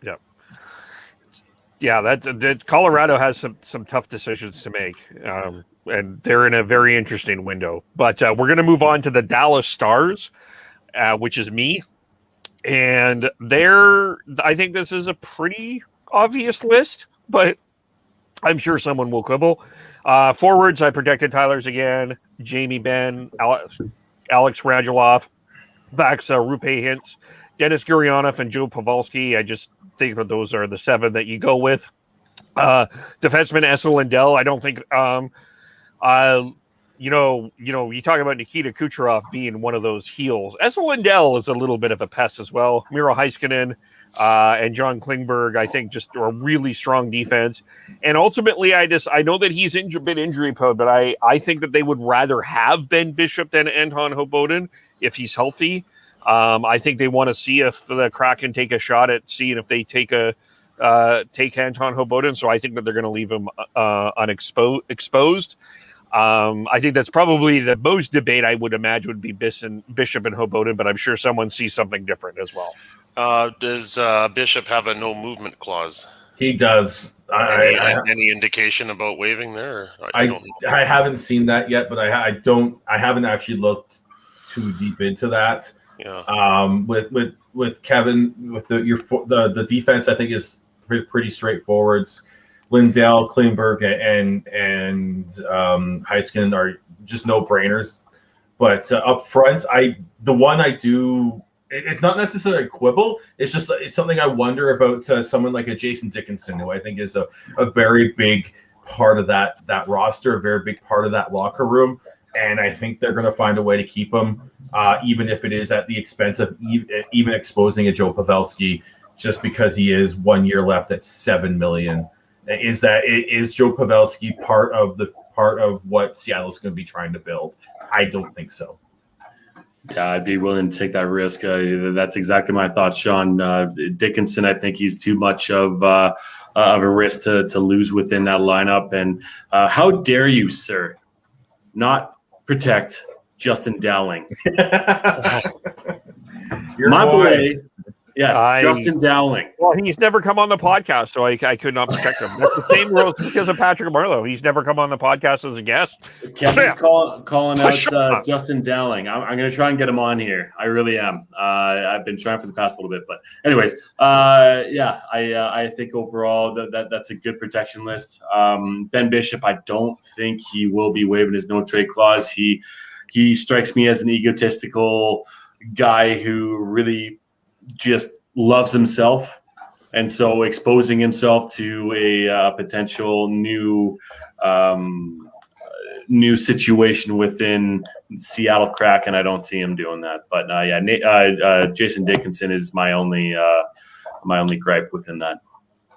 Yeah. Yeah, that Colorado has some tough decisions to make, and they're in a very interesting window. But we're going to move on to the Dallas Stars, which is me, and I think this is a pretty obvious list, but I'm sure someone will quibble. Forwards, I protected Tyler's again, Jamie Benn, Alex Radulov, Faksa, Rupe Hintz, Dennis Gurianov, and Joe Pavelski. I just think that those are the 7 that you go with. Defenseman D-Lindell, I don't think. You talk about Nikita Kucherov being one of those heels. D-Lindell is a little bit of a pest as well. Miro Heiskanen and John Klingberg, I think, just are really strong defense. And ultimately, I know that he's been injury prone, but I think that they would rather have Ben Bishop than Anton Hoboden if he's healthy. I think they want to see if the Kraken take a shot at seeing if they take Anton Hoboden. So I think that they're going to leave him exposed. I think that's probably the most debate I would imagine would be Bishop and Hoboden, but I'm sure someone sees something different as well. Does Bishop have a no movement clause? He does. Any indication about waiving there? I don't know. I haven't seen that yet, but I haven't actually looked too deep into that. Yeah. With Kevin, with the defense, I think is pretty straightforward. Lindell, Klingberg, and Heiskanen are just no brainers. But up front, it's not necessarily a quibble. It's just something I wonder about someone like a Jason Dickinson, who I think is a very big part of that roster, a very big part of that locker room. And I think they're going to find a way to keep him, even if it is at the expense of even exposing a Joe Pavelski, just because he is 1 year left at $7 million. Is Joe Pavelski part of what Seattle's going to be trying to build? I don't think so. Yeah, I'd be willing to take that risk. That's exactly my thoughts, Sean. Dickinson, I think he's too much of a risk to lose within that lineup. And how dare you, sir, not protect Justin Dowling? My boy. Yes, Justin Dowling. Well, he's never come on the podcast, so I could not protect him. That's the same rules because of Patrick Marleau. He's never come on the podcast as a guest. Kevin's calling out Justin Dowling. I'm going to try and get him on here. I really am. I've been trying for the past little bit. But anyways, I think overall that's a good protection list. Ben Bishop, I don't think he will be waiving his no-trade clause. He strikes me as an egotistical guy who really just loves himself, and so exposing himself to a potential new situation within Seattle Kraken, I don't see him doing that. But Jason Dickinson is my only gripe within that.